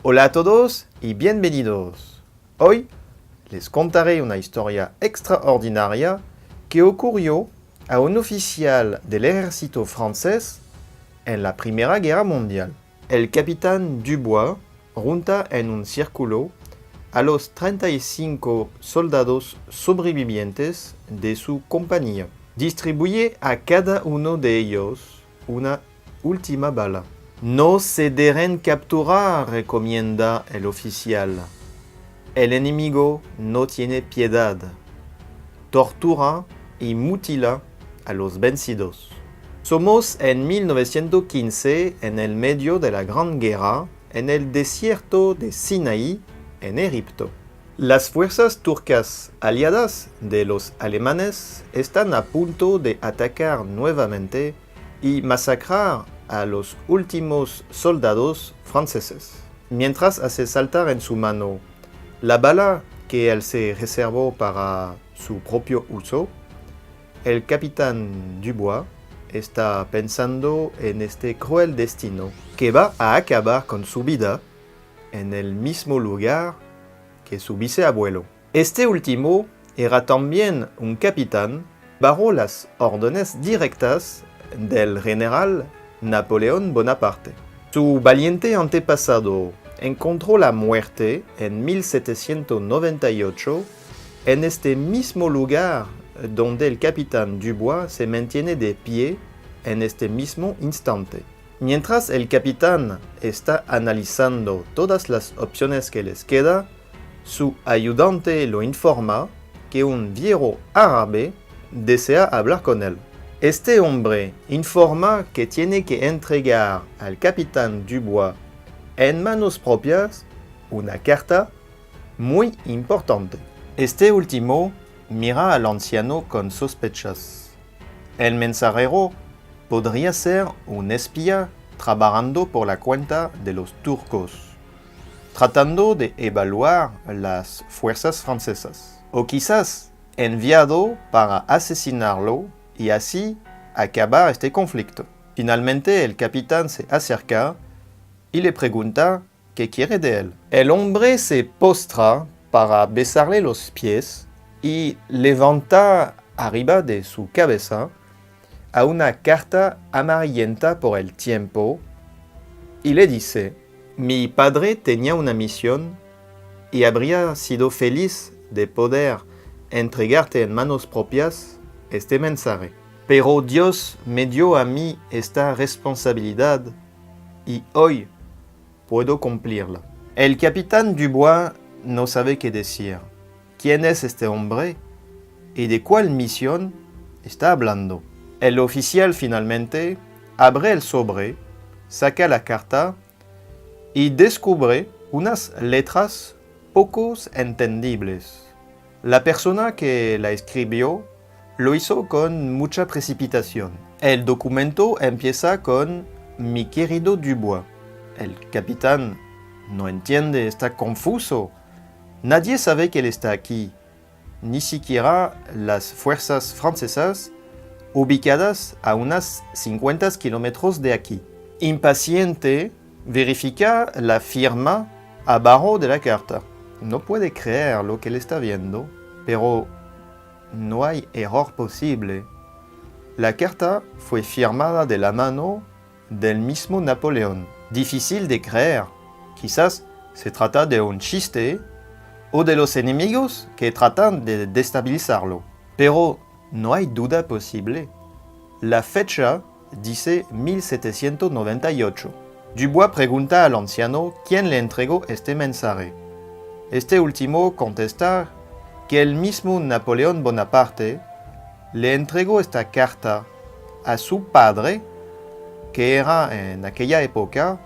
Hola a todos y bienvenidos. Hoy les contaré una historia extraordinaria que ocurrió a un oficial del ejército francés en la Primera Guerra Mundial. El capitán Dubois junta en un círculo a los 35 soldados sobrevivientes de su compañía. Distribuye a cada uno de ellos una última bala. No se dejen capturar, recomienda el oficial. El enemigo no tiene piedad. Tortura y mutila a los vencidos. Somos en 1915 en el medio de la Gran Guerra en el desierto de Sinaí, en Egipto. Las fuerzas turcas aliadas de los alemanes están a punto de atacar nuevamente y masacrar a los últimos soldados franceses. Mientras hace saltar en su mano la bala que él se reservó para su propio uso, el capitán Dubois está pensando en este cruel destino que va a acabar con su vida en el mismo lugar que su viceabuelo. Este último era también un capitán bajo las órdenes directas del general Napoleón Bonaparte. Su valiente antepasado encontró la muerte en 1798 en este mismo lugar donde el capitán Dubois se mantiene de pie en este mismo instante. Mientras el capitán está analizando todas las opciones que les queda, su ayudante lo informa que un viejo árabe desea hablar con él. Este hombre informa que tiene que entregar al capitán Dubois en manos propias una carta muy importante. Este último mira al anciano con sospechas. El mensajero podría ser un espía trabajando por la cuenta de los turcos, tratando de evaluar las fuerzas francesas, o quizás enviado para asesinarlo y así acabar este conflicto. Finalmente el capitán se acerca y le pregunta qué quiere de él. El hombre se postra para besarle los pies y levanta arriba de su cabeza a una carta amarillenta por el tiempo y le dice: mi padre tenía una misión y habría sido feliz de poder entregarte en manos propias este mensaje. Pero Dios me dio a mí esta responsabilidad y hoy puedo cumplirla. El capitán Dubois no sabe qué decir. ¿Quién es este hombre? ¿Y de cuál misión está hablando? El oficial finalmente abre el sobre, saca la carta y descubre unas letras poco entendibles. La persona que la escribió lo hizo con mucha precipitación. El documento empieza con mi querido Dubois. El capitán no entiende, está confuso. Nadie sabe que él está aquí, ni siquiera las fuerzas francesas ubicadas a unas 50 kilómetros de aquí. Impaciente, verifica la firma abajo de la carta. No puede creer lo que él está viendo, pero no hay error posible. La carta fue firmada de la mano del mismo Napoleón. Difícil de creer. Quizás se trata de un chiste o de los enemigos que tratan de destabilizarlo. Pero no hay duda posible. La fecha dice 1798. Dubois pregunta al anciano quién le entregó este mensaje. Este último contesta que el mismo Napoleón Bonaparte le entregó esta carta a su padre, que era en aquella época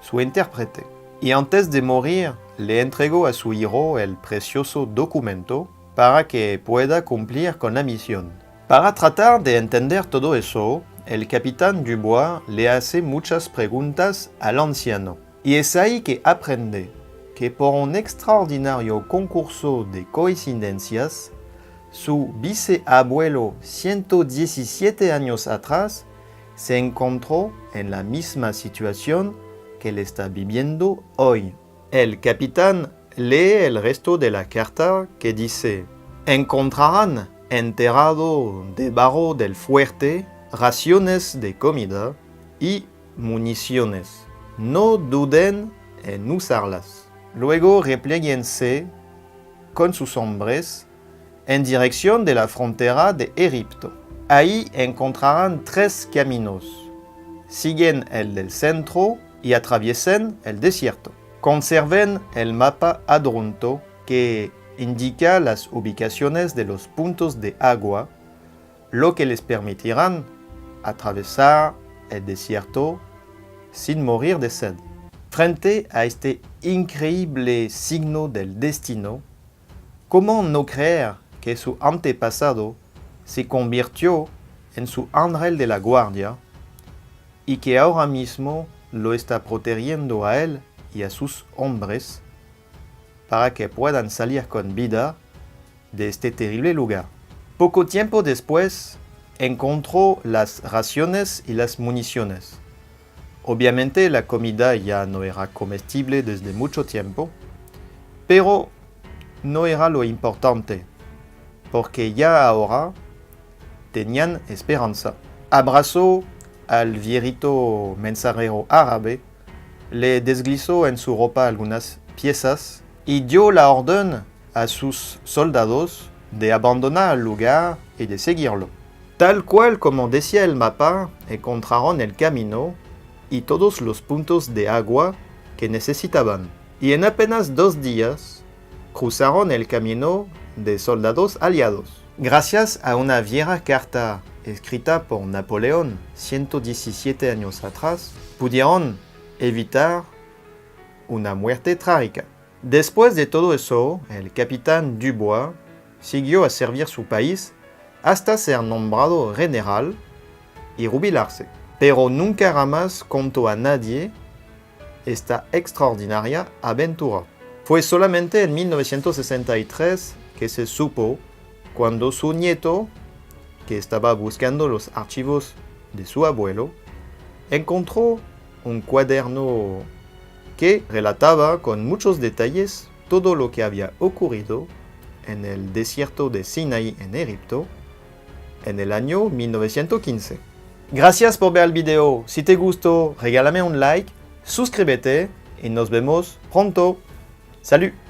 su intérprete. Y antes de morir, le entregó a su hijo el precioso documento para que pueda cumplir con la misión. Para tratar de entender todo eso, el capitán Dubois le hace muchas preguntas al anciano. Y es ahí que aprende que por un extraordinario concurso de coincidencias, su viceabuelo 117 años atrás se encontró en la misma situación que él está viviendo hoy. El capitán lee el resto de la carta que dice: encontrarán enterrado debajo del fuerte raciones de comida y municiones. No duden en usarlas. Luego replieguense con sus hombres en dirección de la frontera de Egipto. Ahí encontrarán 3 caminos. Siguen el del centro y atraviesen el desierto. Conserven el mapa adjunto que indica las ubicaciones de los puntos de agua, lo que les permitirán atravesar el desierto sin morir de sed. Frente a este increíble signo del destino, ¿cómo no creer que su antepasado se convirtió en su ángel de la guardia y que ahora mismo lo está protegiendo a él y a sus hombres para que puedan salir con vida de este terrible lugar? Poco tiempo después, encontró las raciones y las municiones. Obviamente la comida ya no era comestible desde mucho tiempo, pero no era lo importante, porque ya ahora tenían esperanza. Abrazó al viejito mensajero árabe, le deslizó en su ropa algunas piezas y dio la orden a sus soldados de abandonar el lugar y de seguirlo. Tal cual como decía el mapa, encontraron el camino y todos los puntos de agua que necesitaban. Y en apenas 2 días, cruzaron el camino de soldados aliados. Gracias a una vieja carta escrita por Napoleón 117 años atrás, pudieron evitar una muerte trágica. Después de todo eso, el capitán Dubois siguió a servir su país hasta ser nombrado general y jubilarse. Pero nunca jamás contó a nadie esta extraordinaria aventura. Fue solamente en 1963 que se supo, cuando su nieto, que estaba buscando los archivos de su abuelo, encontró un cuaderno que relataba con muchos detalles todo lo que había ocurrido en el desierto de Sinaí en Egipto en el año 1915. Gracias por ver el video. Si te gustó, regálame un like, suscríbete y nos vemos pronto. Salut!